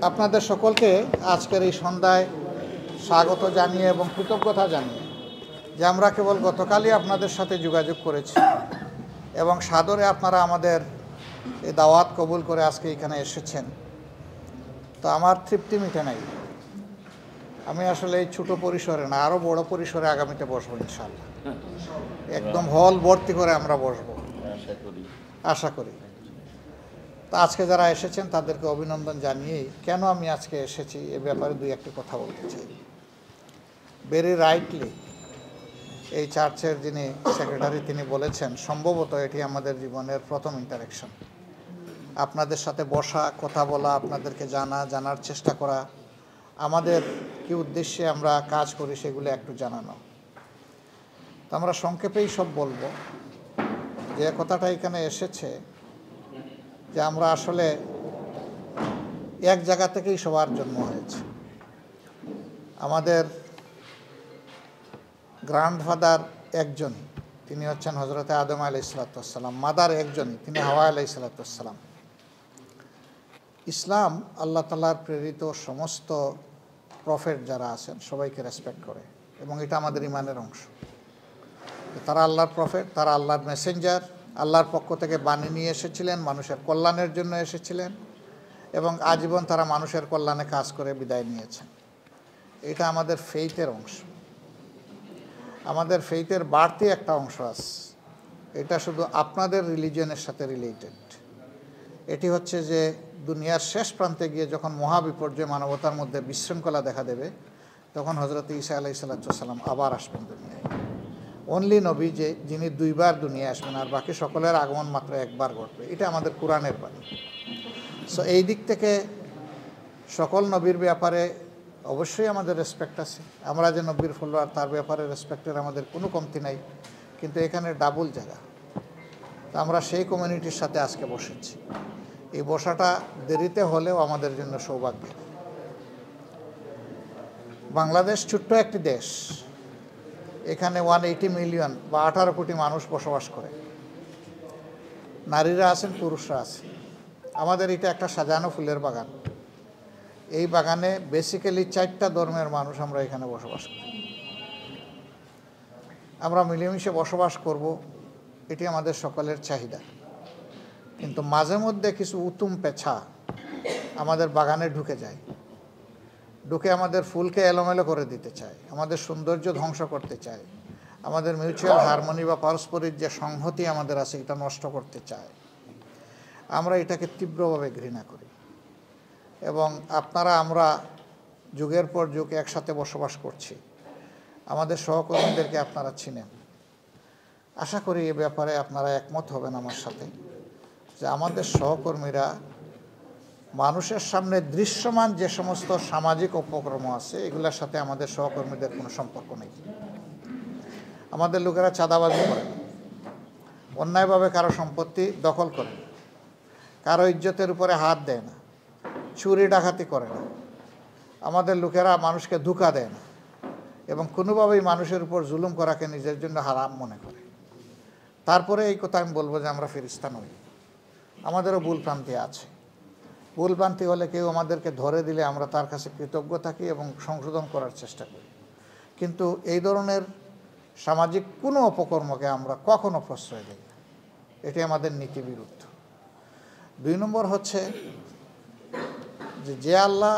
আপনাদের সকলকে আজকের এই সন্ধ্যায় স্বাগত জানিয়ে এবং কৃতজ্ঞতা জানিয়ে যে আমরা কেবল গতকালই আপনাদের সাথে যোগাযোগ করেছি এবং সাদরে আপনারা আমাদের এই দাওয়াত কবুল করে আজকে এখানে এসেছেন, তো আমার তৃপ্তি মিটে নাই। আমি আসলে এই ছোটো পরিসরে না, আরও বড় পরিসরে আগামীতে বসবো ইনশাআল্লাহ। একদম হল ভর্তি করে আমরা বসবো আশা করি। তো আজকে যারা এসেছেন তাদেরকে অভিনন্দন জানিয়েই কেন আমি আজকে এসেছি এ ব্যাপারে দুই একটি কথা বলতে চাই। ভেরি রাইটলি এই চার্চের যিনি সেক্রেটারি তিনি বলেছেন, সম্ভবত এটি আমাদের জীবনের প্রথম ইন্টারেকশন। আপনাদের সাথে বসা, কথা বলা, আপনাদেরকে জানার চেষ্টা করা, আমাদের কি উদ্দেশ্যে আমরা কাজ করি সেগুলো একটু জানানো। তো আমরা সংক্ষেপেই সব বলবো। যে কথাটা এখানে এসেছে যে আমরা আসলে এক জায়গা থেকেই সবার জন্ম হয়েছে। আমাদের গ্র্যান্ডফাদার একজনই, তিনি হচ্ছেন হজরতে আদম আলাইহিসসালাম। মাদার একজনই, তিনি হাওয়া আলাইহিসসালাম। ইসলাম আল্লাহ তাআলার প্রেরিত সমস্ত প্রফেট যারা আছেন সবাইকে রেসপেক্ট করে এবং এটা আমাদের ইমানের অংশ। তারা আল্লাহর প্রফেট, তারা আল্লাহর মেসেঞ্জার, আল্লাহর পক্ষ থেকে বাণী নিয়ে এসেছিলেন, মানুষের কল্যাণের জন্য এসেছিলেন এবং আজীবন তারা মানুষের কল্যাণে কাজ করে বিদায় নিয়েছেন। এটা আমাদের ফেইথের অংশ। আমাদের ফেইথের বাড়তি একটা অংশ আছে, এটা শুধু আপনাদের রিলিজিয়নের সাথে রিলেটেড। এটি হচ্ছে যে দুনিয়ার শেষ প্রান্তে গিয়ে যখন মহাবিপর্যয় মানবতার মধ্যে বিশৃঙ্খলা দেখা দেবে, তখন হজরত ঈসা আলাইহিসসালাম আবার আসবেন দুনিয়ায়। অনলি নবী যিনি দুইবার দুনিয়ায় আসবেন, আর বাকি সকলের আগমন মাত্র একবার ঘটবে। এটা আমাদের কোরআনের বাণী। সো এই দিক থেকে সকল নবীর ব্যাপারে অবশ্যই আমাদের রেসপেক্ট আছে। আমরা যে নবীর ফলোয়ার তার ব্যাপারে রেসপেক্টের আমাদের কোনো কমতি নাই, কিন্তু এখানে ডাবল জায়গা। তো আমরা সেই কমিউনিটির সাথে আজকে বসেছি। এই বসাটা দেরিতে হলেও আমাদের জন্য সৌভাগ্য। বাংলাদেশ ছোট্ট একটি দেশ, এখানে 180 মিলিয়ন বা 18 কোটি মানুষ বসবাস করে। নারীরা আছেন, পুরুষরা আছেন। আমাদের এটা একটা সাজানো ফুলের বাগান। এই বাগানে বেসিক্যালি 4টা ধর্মের মানুষ আমরা এখানে বসবাস করি। আমরা মিলেমিশে বসবাস করব, এটি আমাদের সকলের চাহিদা। কিন্তু মাঝে মধ্যে কিছু উতুম পেছা আমাদের বাগানে ঢুকে যায়, ঢুকে আমাদের ফুলকে এলোমেলো করে দিতে চায়, আমাদের সৌন্দর্য ধ্বংস করতে চায়, আমাদের মিউচুয়াল হারমোনি বা পারস্পরিক যে সংহতি আমাদের আছে এটা নষ্ট করতে চায়। আমরা এটাকে তীব্রভাবে ঘৃণা করি এবং আমরা যুগের পর যুগ একসাথে বসবাস করছি। আমাদের সহকর্মীদেরকে আপনারা চিনেন। আশা করি এ ব্যাপারে আপনারা একমত হবেন আমার সাথে যে আমাদের সহকর্মীরা মানুষের সামনে দৃশ্যমান যে সমস্ত সামাজিক উপক্রম আছে এগুলোর সাথে আমাদের সহকর্মীদের কোনো সম্পর্ক নেই। আমাদের লোকেরা চাঁদাবাজি করে না, অন্যায়ভাবে কারো সম্পত্তি দখল করে না, কারো ইজ্জতের উপরে হাত দেয় না, চুরি ডাকাতি করে না। আমাদের লোকেরা মানুষকে ধোঁকা দেয় না এবং কোনোভাবেই মানুষের উপর জুলুম করাকে নিজের জন্য হারাম মনে করে। তারপরে এই কথা আমি বলবো যে আমরা ফেরেশতা নই, আমাদেরও ভুলভ্রান্তি আছে। ভুলভ্রান্তি হলে কেউ আমাদেরকে ধরে দিলে আমরা তার কাছে কৃতজ্ঞ থাকি এবং সংশোধন করার চেষ্টা করি, কিন্তু এই ধরনের সামাজিক কোনো অপকর্মকে আমরা কখনো প্রশ্রয় দিই না। এটি আমাদের নীতি বিরুদ্ধ। 2 নম্বর হচ্ছে যে আল্লাহ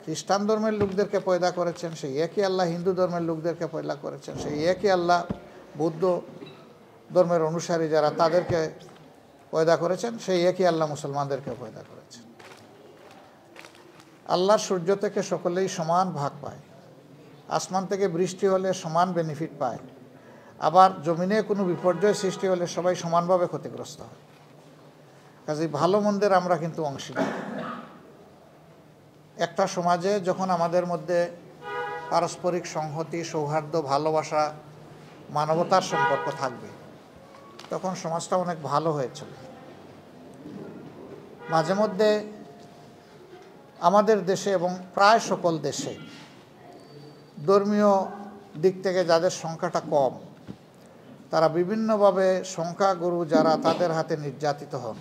খ্রিস্টান ধর্মের লোকদেরকে পয়দা করেছেন সেই একই আল্লাহ হিন্দু ধর্মের লোকদেরকে পয়দা করেছেন, সেই একই আল্লাহ বৌদ্ধ ধর্মের অনুসারী যারা তাদেরকে পয়দা করেছেন, সেই একই আল্লাহ মুসলমানদেরকে পয়দা করেছেন। আল্লাহর সূর্য থেকে সকলেই সমান ভাগ পায়, আসমান থেকে বৃষ্টি হলে সমান বেনিফিট পায়, আবার জমিনে কোনো বিপর্যয় সৃষ্টি হলে সবাই সমানভাবে ক্ষতিগ্রস্ত হয়। কাজেই ভালো মন্দের আমরা কিন্তু অংশীদার। একটা সমাজে যখন আমাদের মধ্যে পারস্পরিক সংহতি, সৌহার্দ্য, ভালোবাসা, মানবতার সম্পর্ক থাকবে, তখন সমাজটা অনেক ভালো হয়েছিল। মাঝে মধ্যে আমাদের দেশে এবং প্রায় সকল দেশে ধর্মীয় দিক থেকে যাদের সংখ্যাটা কম, তারা বিভিন্নভাবে সংখ্যাগুরু যারা তাদের হাতে নির্যাতিত হন।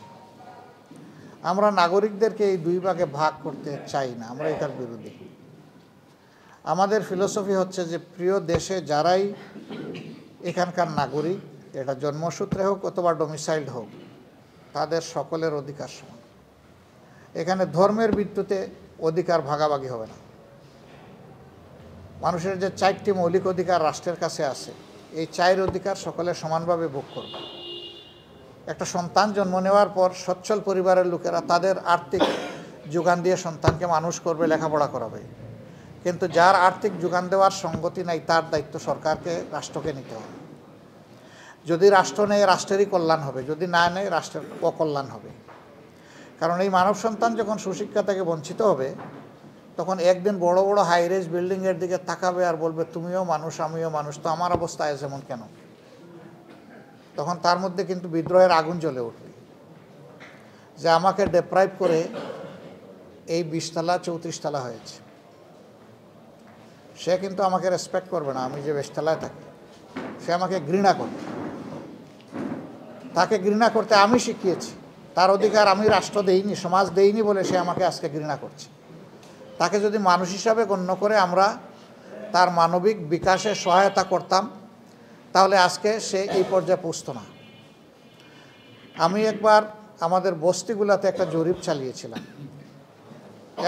আমরা নাগরিকদেরকে এই দুই ভাগে ভাগ করতে চাই না, আমরা এটার বিরোধী। আমাদের ফিলোসফি হচ্ছে যে প্রিয় দেশে যারাই এখানকার নাগরিক, এটা জন্মসূত্রে হোক অথবা ডোমিসাইল্ড হোক, তাদের সকলের অধিকার সমান। এখানে ধর্মের ভিত্তিতে অধিকার ভাগাভাগি হবে না। মানুষের যে 4টি মৌলিক অধিকার রাষ্ট্রের কাছে আছে, এই 4 অধিকার সকলে সমানভাবে ভোগ করবে। একটা সন্তান জন্ম নেওয়ার পর সচ্ছল পরিবারের লোকেরা তাদের আর্থিক যোগান দিয়ে সন্তানকে মানুষ করবে, লেখাপড়া করাবে। কিন্তু যার আর্থিক যোগান দেওয়ার সঙ্গতি নাই, তার দায়িত্ব সরকারকে, রাষ্ট্রকে নিতে হবে। যদি রাষ্ট্র নেয়, রাষ্ট্রেরই কল্যাণ হবে, যদি না নেয়, রাষ্ট্রের অকল্যাণ হবে। কারণ এই মানব সন্তান যখন সুশিক্ষা থেকে বঞ্চিত হবে, তখন একদিন বড় বড় হাইরেজ বিল্ডিংয়ের দিকে তাকাবে আর বলবে, তুমিও মানুষ, আমিও মানুষ, তো আমার অবস্থা যেমন কেন? তখন তার মধ্যে কিন্তু বিদ্রোহের আগুন জ্বলে উঠবে, যে আমাকে ডেপ্রাইভ করে এই 20 তলা 34 তলা হয়েছে। সে কিন্তু আমাকে রেসপেক্ট করবে না, আমি যে 20 তলায় থাকি। সে আমাকে ঘৃণা করবে। তাকে ঘৃণা করতে আমি শিখিয়েছি। তার অধিকার আমি রাষ্ট্র দেইনি, সমাজ দেইনি বলে সে আমাকে আজকে ঘৃণা করছে। তাকে যদি মানুষ হিসাবে গণ্য করে আমরা তার মানবিক বিকাশে সহায়তা করতাম, তাহলে আজকে সে এই পর্যায়ে পৌঁছত না। আমি একবার আমাদের বস্তিগুলোতে একটা জরিপ চালিয়েছিলাম।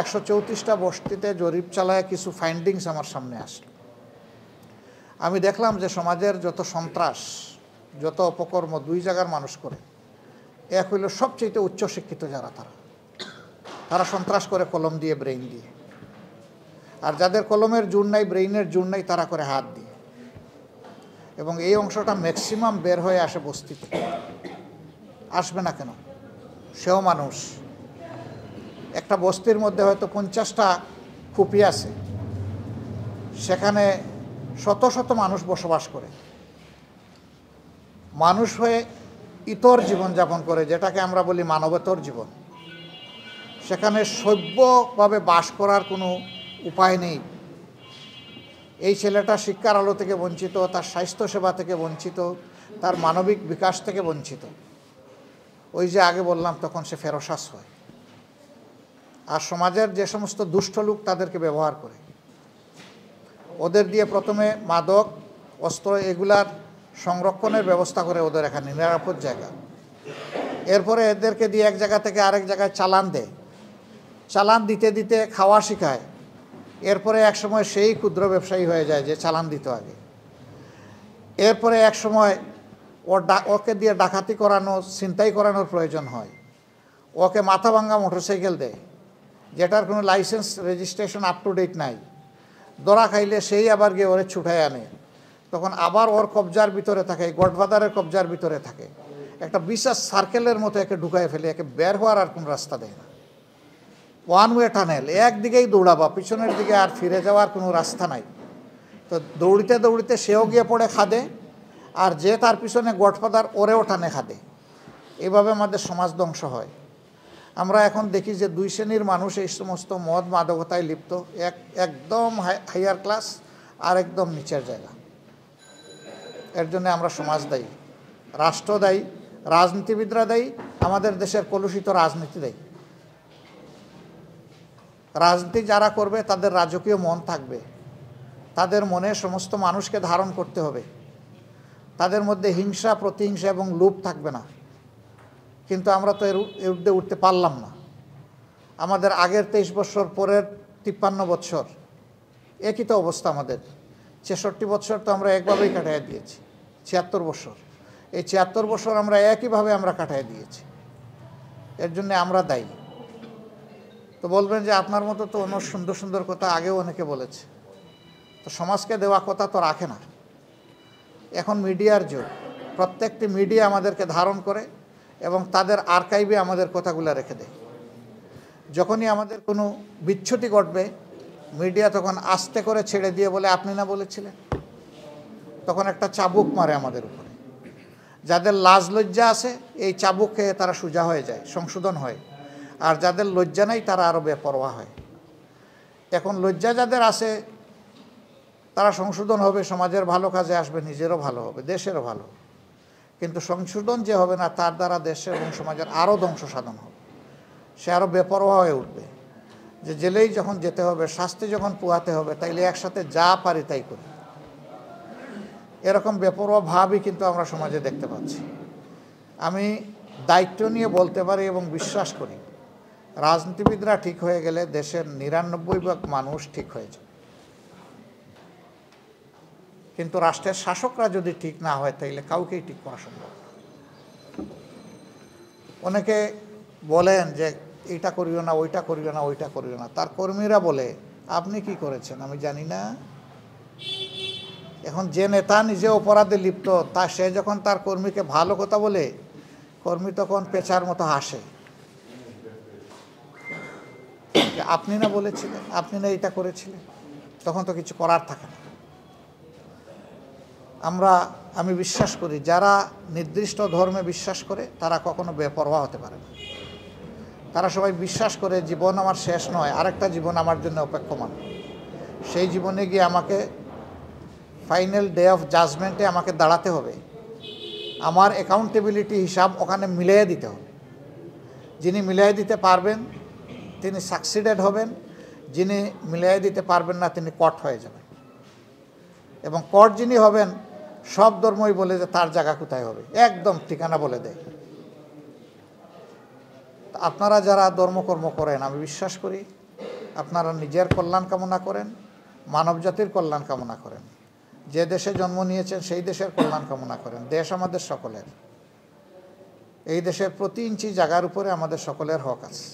134টা বস্তিতে জরিপ চালায় কিছু ফাইন্ডিংস আমার সামনে আসলো। আমি দেখলাম যে সমাজের যত সন্ত্রাস, যত অপকর্ম 2 জায়গার মানুষ করে। এক হইল সবচেয়ে উচ্চশিক্ষিত যারা, তারা সন্ত্রাস করে কলম দিয়ে, ব্রেইন দিয়ে। আর যাদের কলমের জোর নাই, ব্রেইনের জোর নাই, তারা করে হাত দিয়ে। এবং এই অংশটা ম্যাক্সিমাম বের হয়ে আসে বস্তিতে। আসবে না কেন? সেও মানুষ। একটা বস্তির মধ্যে হয়তো 50টা খুপি আছে, সেখানে শত শত মানুষ বসবাস করে। মানুষ হয়ে ইতর জীবনযাপন করে, যেটাকে আমরা বলি মানবেতর জীবন। সেখানে সভ্যভাবে বাস করার কোনো উপায় নেই। এই ছেলেটা শিক্ষার আলো থেকে বঞ্চিত, তার স্বাস্থ্যসেবা থেকে বঞ্চিত, তার মানবিক বিকাশ থেকে বঞ্চিত। ওই যে আগে বললাম, তখন সে ফেরোসাস হয়। আর সমাজের যে সমস্ত দুষ্ট লোক তাদেরকে ব্যবহার করে, ওদের দিয়ে প্রথমে মাদক, অস্ত্র এগুলার সংরক্ষণের ব্যবস্থা করে ওদের এখানে নিরাপদ জায়গা। এরপরে এদেরকে দিয়ে এক জায়গা থেকে আরেক জায়গায় চালান দেয়। চালান দিতে দিতে খাওয়া শেখায়। এরপরে এক সময় সেই ক্ষুদ্র ব্যবসায়ী হয়ে যায় যে চালান দিত আগে। এরপরে এক সময় ওকে দিয়ে ডাকাতি করানো, ছিনতাই করানোর প্রয়োজন হয়। ওকে মাথা ভাঙ্গা মোটরসাইকেল দেয়, যেটার কোনো license registration up to date নাই। ধরা খাইলে সেই আবার গিয়ে ওরে ছুটায় আনে। তখন আবার ওর কবজার ভিতরে থাকে, গডফাদারের কবজার ভিতরে থাকে। একটা বিশাল সার্কেলের মতো একে ঢুকায় ফেলে, একে বের হওয়ার আর কোনো রাস্তা দেয় না। ওয়ান ওয়ে টানেল, একদিকেই দৌড়াবা, পিছনের দিকে আর ফিরে যাওয়ার কোনো রাস্তা নাই। তো দৌড়িতে দৌড়িতে সেও গিয়ে পড়ে খাদে, আর যে তার পিছনে গডফাদার ওরেও টানে খাদে। এইভাবে আমাদের সমাজ ধ্বংস হয়। আমরা এখন দেখি যে 2 শ্রেণীর মানুষ এই সমস্ত মদ মাদকতায় লিপ্ত। একদম হাইয়ার ক্লাস আর একদম নিচের জায়গা। এর জন্য আমরা সমাজ দায়ী, রাষ্ট্র দায়ী, রাজনীতিবিদরা দায়ী, আমাদের দেশের কলুষিত রাজনীতি দায়ী। রাজনীতি যারা করবে তাদের রাজকীয় মন থাকবে, তাদের মনে সমস্ত মানুষকে ধারণ করতে হবে, তাদের মধ্যে হিংসা, প্রতিহিংসা এবং লোভ থাকবে না। কিন্তু আমরা তো এর ঊর্ধ্বে উঠতে পারলাম না। আমাদের আগের 23 বছর, পরের 53 বছর একই তো অবস্থা আমাদের। 66 বছর তো আমরা একভাবেই কাটাইয়া দিয়েছি। 76 বছর, এই 76 বছর আমরা একইভাবে আমরা কাটাইয়া দিয়েছি। এর জন্য আমরা দায়ী। তো বলবেন যে আপনার মতো তো অন্য সুন্দর সুন্দর কথা আগেও অনেকে বলেছে, তো সমাজকে দেওয়া কথা তো রাখে না। এখন মিডিয়ার যুগ, প্রত্যেকটি মিডিয়া আমাদেরকে ধারণ করে এবং তাদের আর্কাইভে আমাদের কথাগুলো রেখে দেয়। যখনই আমাদের কোনো বিচ্যুতি ঘটবে, মিডিয়া তখন আস্তে করে ছেড়ে দিয়ে বলে, আপনি না বলেছিলেন। তখন একটা চাবুক মারে আমাদের উপরে। যাদের লাজ লজ্জা আছে, এই চাবুক খেয়ে তারা সোজা হয়ে যায়, সংশোধন হয়। আর যাদের লজ্জা নেই তারা আরও বেপরোয়া হয়। এখন লজ্জা যাদের আছে তারা সংশোধন হবে, সমাজের ভালো কাজে আসবে, নিজেরও ভালো হবে, দেশেরও ভালো। কিন্তু সংশোধন যে হবে না, তার দ্বারা দেশের এবং সমাজের আরও ধ্বংস সাধন হবে। সে আরও বেপরোয়া হয়ে উঠবে, যে জেলেই যখন যেতে হবে, শাস্তি যখন পোহাতে হবে, তাইলে একসাথে যা পারি তাই করি। এরকম বেপরোয়া ভাবই কিন্তু আমরা সমাজে দেখতে পাচ্ছি। আমি দায়িত্ব নিয়ে বলতে পারি এবং বিশ্বাস করি, রাজনীতিবিদরা ঠিক হয়ে গেলে দেশের ৯৯% মানুষ ঠিক হয়ে যায়। কিন্তু রাষ্ট্রের শাসকরা যদি ঠিক না হয়, তাইলে কাউকেই ঠিক করা সম্ভব না। অনেকে বলেন যে এইটা করিও না, ওইটা করিও না, ওইটা করিও না। তার কর্মীরা বলে, আপনি কি করেছেন আমি জানি না। এখন যে নেতা নিজে অপরাধে লিপ্ত, সে যখন তার কর্মীকে ভালো কথা বলে, কর্মী তখন পেঁচার মতো হাসে, আপনি না বলেছিলেন, আপনি না এটা করেছিলেন। তখন তো কিছু করার থাকে না। আমি বিশ্বাস করি, যারা নির্দিষ্ট ধর্মে বিশ্বাস করে তারা কখনো বেপরোয়া হতে পারে না। তারা সবাই বিশ্বাস করে জীবন আমার শেষ নয়, আরেকটা জীবন আমার জন্য অপেক্ষমান। সেই জীবনে গিয়ে আমাকে ফাইনাল ডে অফ জাজমেন্টে আমাকে দাঁড়াতে হবে। আমার অ্যাকাউন্টেবিলিটি হিসাব ওখানে মিলিয়ে দিতে হবে। যিনি মিলিয়ে দিতে পারবেন তিনি সাকসিডেড হবেন, যিনি মিলিয়ে দিতে পারবেন না তিনি কট হয়ে যাবেন। এবং কট যিনি হবেন, সব ধর্মই বলে যে তার জায়গা কোথায় হবে, একদম ঠিকানা বলে দেয়। আপনারা যারা ধর্মকর্ম করেন, আমি বিশ্বাস করি আপনারা নিজের কল্যাণ কামনা করেন, মানবজাতির কল্যাণ কামনা করেন। যে দেশে জন্ম নিয়েছেন সেই দেশের কল্যাণ কামনা করেন। দেশ আমাদের সকলের। এই দেশের প্রতি ইঞ্চি জায়গার উপরে আমাদের সকলের হক আছে।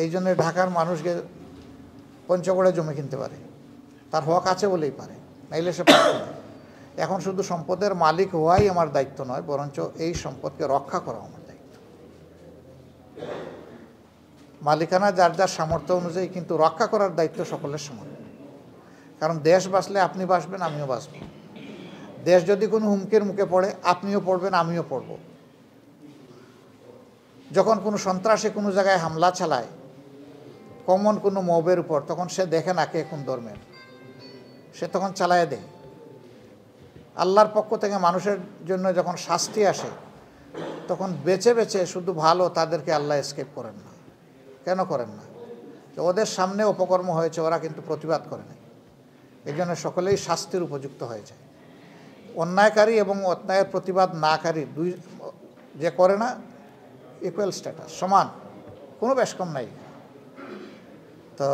এই জন্য ঢাকার মানুষকে পঞ্চগড়ে জমি কিনতে পারে, তার হক আছে বলেই পারে, নাইলে সে পারে না। এখন শুধু সম্পদের মালিক হওয়াই আমার দায়িত্ব নয়, বরঞ্চ এই সম্পদকে রক্ষা করা আমার দায়িত্ব। মালিকানা যার যার সামর্থ্য অনুযায়ী, কিন্তু রক্ষা করার দায়িত্ব সকলের সমান। কারণ দেশ বাঁচলে আপনি বাঁচবেন, আমিও বাঁচব। দেশ যদি কোনো হুমকির মুখে পড়ে, আপনিও পড়বেন, আমিও পড়ব। যখন কোনো সন্ত্রাসী কোনো জায়গায় হামলা চালায় কমন কোনো মবের উপর, তখন সে দেখে না কে কোন ধর্মের, সে তখন চালায় দেয়। আল্লাহর পক্ষ থেকে মানুষের জন্য যখন শাস্তি আসে, তখন বেছে বেছে শুধু ভালো তাদেরকে আল্লাহ এসকেপ করেন না। কেন করেন না? ওদের সামনে অপকর্ম হয়েছে, ওরা কিন্তু প্রতিবাদ করে না। এই জন্য সকলেই শাস্তির উপযুক্ত হয়ে যায়। অন্যায়কারী এবং অন্যায়ের প্রতিবাদ নাকারী দুই যে করে না, ইকুয়াল স্ট্যাটাস, সমান, কোনো বেশকম নাই। তো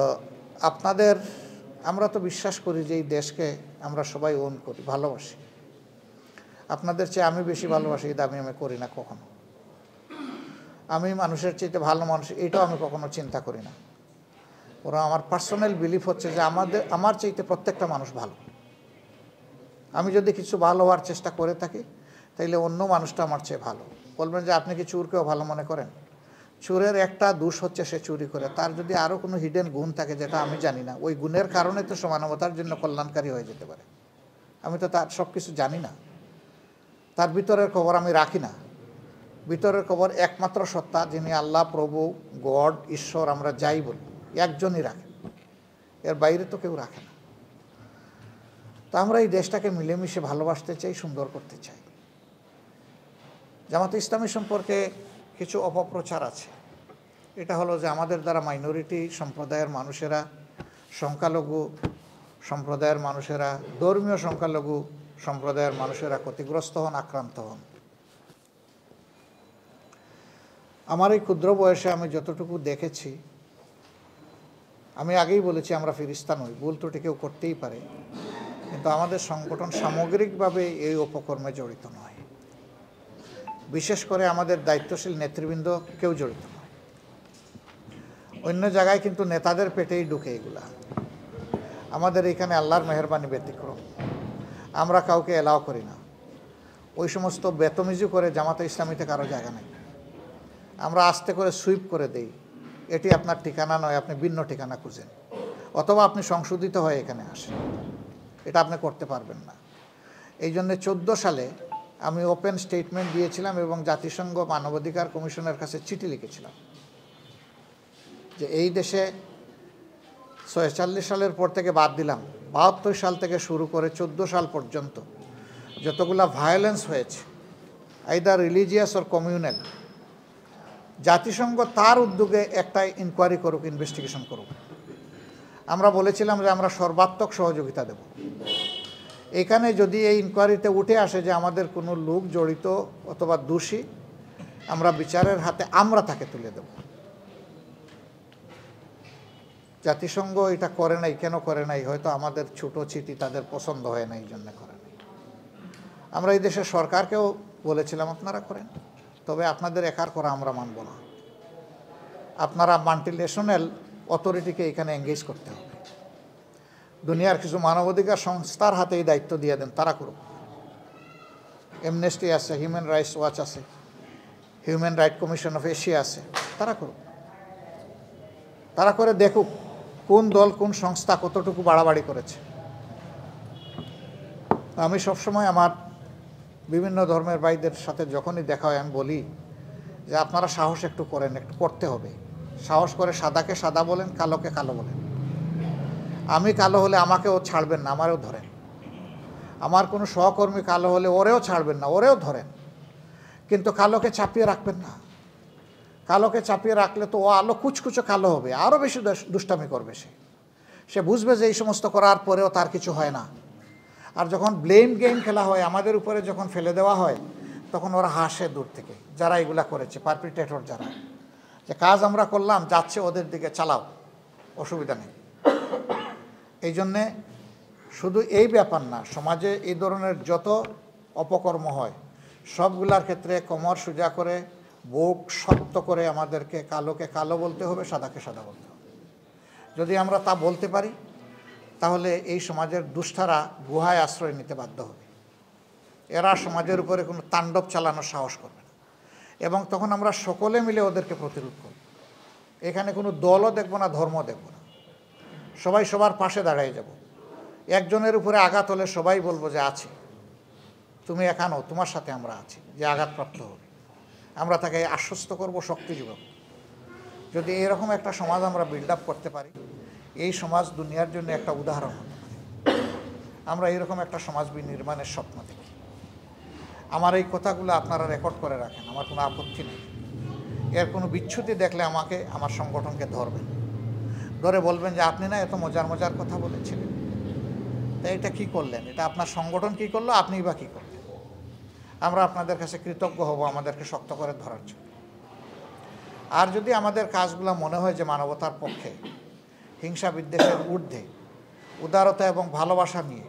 আমরা তো বিশ্বাস করি যে এই দেশকে আমরা সবাই ওন করি, ভালোবাসি। আপনাদের চেয়ে আমি বেশি ভালোবাসি এই দাবি আমি করি না কখনো। আমি মানুষের চাইতে ভালো মানুষ এটাও আমি কখনো চিন্তা করি না। ওরা আমার পার্সোনাল বিলিফ হচ্ছে যে আমার চাইতে প্রত্যেকটা মানুষ ভালো। আমি যদি কিছু ভালো হওয়ার চেষ্টা করে থাকি, তাইলে অন্য মানুষটা আমার চেয়ে ভালো। বলবেন যে আপনি কি চোরকেও ভালো মনে করেন? চোরের একটা দোষ হচ্ছে সে চুরি করে। তার যদি আরও কোনো হিডেন গুণ থাকে যেটা আমি জানি না, ওই গুণের কারণে তো মানবতার জন্য কল্যাণকারী হয়ে যেতে পারে। আমি তো তার সব কিছু জানি না, তার ভিতরের খবর আমি রাখি না। ভিতরের খবর একমাত্র সত্তা, যিনি আল্লাহ, প্রভু, গড, ঈশ্বর, আমরা যাই বলি, একজনই রাখে। এর বাইরে তো কেউ রাখে না। তা আমরা এই দেশটাকে মিলেমিশে ভালোবাসতে চাই, সুন্দর করতে চাই। জামাতে ইসলামী সম্পর্কে কিছু অপপ্রচার আছে। এটা হলো যে আমাদের দ্বারা মাইনরিটি সম্প্রদায়ের মানুষেরা, সংখ্যালঘু সম্প্রদায়ের মানুষেরা, ধর্মীয় সংখ্যালঘু সম্প্রদায়ের মানুষেরা ক্ষতিগ্রস্ত হন, আক্রান্ত হন। আমার এই ক্ষুদ্র বয়সে আমি যতটুকু দেখেছি, আমি আগেই বলেছি আমরা ফিরিস্তা নই, ভুল ত্রুটি কেউ করতেই পারে, কিন্তু আমাদের সংগঠন সামগ্রিকভাবে এই অপকর্মে জড়িত নয়। বিশেষ করে আমাদের দায়িত্বশীল নেতৃবৃন্দ কেউ জড়িত নয়। অন্য জায়গায় কিন্তু নেতাদের পেটেই ঢুকে এগুলা। আমাদের এখানে আল্লাহর মেহেরবানি ব্যতিক্রম। আমরা কাউকে এলাও করি না। ওই সমস্ত বেতমিজি করে জামাতে ইসলামীতে কারো জায়গা নেই। আমরা আস্তে করে সুইপ করে দেই, এটি আপনার ঠিকানা নয়, আপনি ভিন্ন ঠিকানা খুঁজেন, অথবা আপনি সংশোধিত হয়ে এখানে আসেন। এটা আপনি করতে পারবেন না। এই জন্যে 14 সালে আমি ওপেন স্টেটমেন্ট দিয়েছিলাম এবং জাতিসংঘ মানবাধিকার কমিশনের কাছে চিঠি লিখেছিলাম যে এই দেশে 46 সালের পর থেকে বাদ দিলাম, 72 সাল থেকে শুরু করে 14 সাল পর্যন্ত যতগুলা ভায়োলেন্স হয়েছে, আইদার রিলিজিয়াস অর কমিউনাল, জাতিসংঘ তার উদ্যোগে একটা ইনকোয়ারি করুক, ইনভেস্টিগেশন করুক। আমরা বলেছিলাম যে আমরা সর্বাত্মক সহযোগিতা দেব। এখানে যদি এই ইনকোয়ারিতে উঠে আসে যে আমাদের কোনো লোক জড়িত অথবা দোষী, আমরা বিচারের হাতে আমরা তাকে তুলে দেব। জাতিসংঘ এটা করে নাই, কেন করে নাই? হয়তো আমাদের ছোট চিঠি তাদের পছন্দ হয় না, এই জন্য করে নাই। আমরা এই দেশের সরকারকেও বলেছিলাম আপনারা করেন, তবে আপনাদের একার করা আমরা মানব না। আপনারা মাল্টিনেশনাল অথরিটিকে এখানে এঙ্গেজ করতে হবে। দুনিয়ার কিছু মানবাধিকার সংস্থার হাতে এই দায়িত্ব দিয়ে দেন, তারা করুক। অ্যামনেস্টি আছে, হিউম্যান রাইটস ওয়াচ আছে, human right commission of Asia আছে, তারা করুক। তারা করে দেখুক কোন দল কোন সংস্থা কতটুকু বাড়াবাড়ি করেছে। আমি সবসময় আমার বিভিন্ন ধর্মের ভাইদের সাথে যখনই দেখা হয় আমি বলি যে আপনারা সাহস একটু করেন, একটু করতে হবে। সাহস করে সাদাকে সাদা বলেন, কালোকে কালো বলেন। আমি কালো হলে আমাকেও ছাড়বেন না, আমারও ধরেন। আমার কোনো সহকর্মী কালো হলে ওরেও ছাড়বেন না, ওরেও ধরেন। কিন্তু কালোকে চাপিয়ে রাখবেন না। কালোকে চাপিয়ে রাখলে তো ও আলো কুচকুচো কালো হবে, আরও বেশি দুষ্টামি করবে। সে বুঝবে যে এই সমস্ত করার পরেও তার কিছু হয় না। আর যখন ব্লেম গেম খেলা হয়, আমাদের উপরে যখন ফেলে দেওয়া হয়, তখন ওরা হাসে দূর থেকে, যারা এগুলা করেছে, পারপিটেটর যারা, যে কাজ আমরা করলাম, যাচ্ছে ওদের দিকে, চালাও, অসুবিধা নেই। এই জন্যে শুধু এই ব্যাপার না, সমাজে এই ধরনের যত অপকর্ম হয় সবগুলার ক্ষেত্রে কোমর সোজা করে, বুক শক্ত করে আমাদেরকে কালোকে কালো বলতে হবে, সাদাকে সাদা বলতে হবে। যদি আমরা তা বলতে পারি তাহলে এই সমাজের দুষ্টারা গুহায় আশ্রয় নিতে বাধ্য হবে। এরা সমাজের উপরে কোনো তাণ্ডব চালানোর সাহস করবে না, এবং তখন আমরা সকলে মিলে ওদেরকে প্রতিরোধ করব। এখানে কোনো দলও দেখব না, ধর্ম দেখব না, সবাই সবার পাশে দাঁড়িয়ে যাব। একজনের উপরে আঘাত হলে সবাই বলবো যে আছি, তুমি এখানো, তোমার সাথে আমরা আছি। যে আঘাতপ্রাপ্ত হবে আমরা তাকে আশ্বস্ত করব, শক্তি যোগাব। যদি এরকম একটা সমাজ আমরা বিল্ড আপ করতে পারি, এই সমাজ দুনিয়ার জন্য একটা উদাহরণ হতে পারে। আমরা এরকম একটা সমাজ নির্মাণের স্বপ্ন দেখি। আমার এই কথাগুলো আপনারা রেকর্ড করে রাখেন, আমার কোনো আপত্তি নেই। এর কোনো বিচ্যুতি দেখলে আমাকে, আমার সংগঠনকে ধরবেন, ধরে বলবেন যে আপনি না এত মজার মজার কথা বলেছিলেন, তাই এটা কী করলেন, এটা আপনার সংগঠন কী করলো, আপনিই বা কী করলেন। আমরা আপনাদের কাছে কৃতজ্ঞ হব আমাদেরকে শক্ত করে ধরার জন্য। আর যদি আমাদের কাজগুলো মনে হয় যে মানবতার পক্ষে, হিংসা বিদ্বেষের ঊর্ধ্বে, উদারতা এবং ভালোবাসা নিয়ে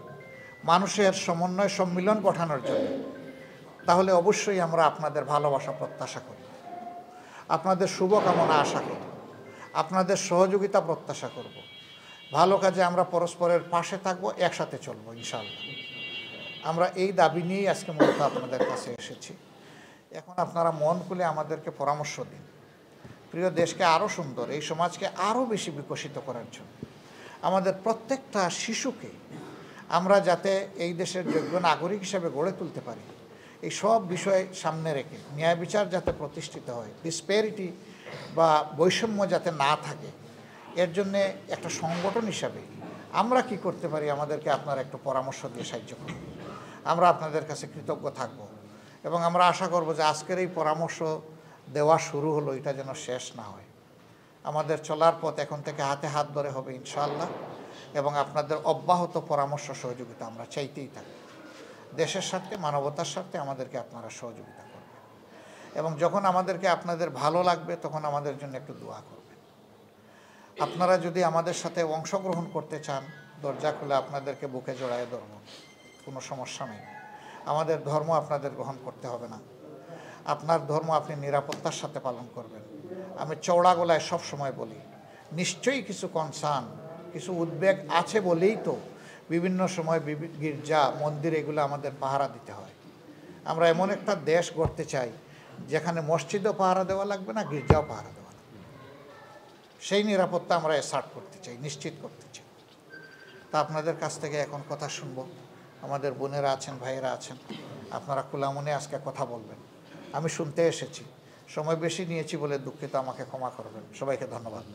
মানুষের সমন্বয় সম্মিলন গঠানোর জন্য, তাহলে অবশ্যই আমরা আপনাদের ভালোবাসা প্রত্যাশা করি, আপনাদের শুভকামনা আশা করি, আপনাদের সহযোগিতা প্রত্যাশা করব। ভালো কাজে আমরা পরস্পরের পাশে থাকব, একসাথে চলব ইনশাআল্লাহ। আমরা এই দাবি নিয়েই আজকে মূলত আপনাদের কাছে এসেছি। এখন আপনারা মন খুলে আমাদেরকে পরামর্শ দিন, প্রিয় দেশকে আরও সুন্দর, এই সমাজকে আরও বেশি বিকশিত করার জন্য, আমাদের প্রত্যেকটা শিশুকে আমরা যাতে এই দেশের যোগ্য নাগরিক হিসেবে গড়ে তুলতে পারি, এই সব বিষয় সামনে রেখে ন্যায় বিচার যাতে প্রতিষ্ঠিত হয়, ডিসপ্যারিটি বা বৈষম্য যাতে না থাকে, এর জন্যে একটা সংগঠন হিসাবে আমরা কি করতে পারি, আমাদেরকে আপনারা একটু পরামর্শ দিয়ে সাহায্য করুন। আমরা আপনাদের কাছে কৃতজ্ঞ থাকব, এবং আমরা আশা করব যে আজকের এই পরামর্শ দেওয়া শুরু হলো, এটা যেন শেষ না হয়। আমাদের চলার পথ এখন থেকে হাতে হাত ধরে হবে ইনশাআল্লাহ, এবং আপনাদের অব্যাহত পরামর্শ সহযোগিতা আমরা চাইতেই থাকি। দেশের স্বার্থে, মানবতার স্বার্থে আমাদেরকে আপনারা সহযোগিতা করবেন, এবং যখন আমাদেরকে আপনাদের ভালো লাগবে তখন আমাদের জন্য একটু দোয়া করবেন। আপনারা যদি আমাদের সাথে অংশগ্রহণ করতে চান, দরজা খুলে আপনাদেরকে বুকে জড়ায় ধরব, কোনো সমস্যা নেই। আমাদের ধর্ম আপনাদের গ্রহণ করতে হবে না, আপনার ধর্ম আপনি নিরাপত্তার সাথে পালন করবেন। আমি চওড়া গলায় সব সময় বলি, নিশ্চয়ই কিছু কনসার্ন, কিছু উদ্বেগ আছে বলেই তো বিভিন্ন সময় গির্জা, মন্দির এগুলো আমাদের পাহারা দিতে হয়। আমরা এমন একটা দেশ গড়তে চাই যেখানে মসজিদও পাহারা দেওয়া লাগবে না, গির্জাও পাহারা দেওয়া লাগবে। সেই নিরাপত্তা আমরা অ্যাসার্ট করতে চাই, নিশ্চিত করতে চাই। তা আপনাদের কাছ থেকে এখন কথা শুনবো। আমাদের বোনেরা আছেন, ভাইয়েরা আছেন, আপনারা খোলা মনে আজকে কথা বলবেন। আমি শুনতে এসেছি, সময় বেশি নিয়েছি বলে দুঃখিত, আমাকে ক্ষমা করবেন। সবাইকে ধন্যবাদ।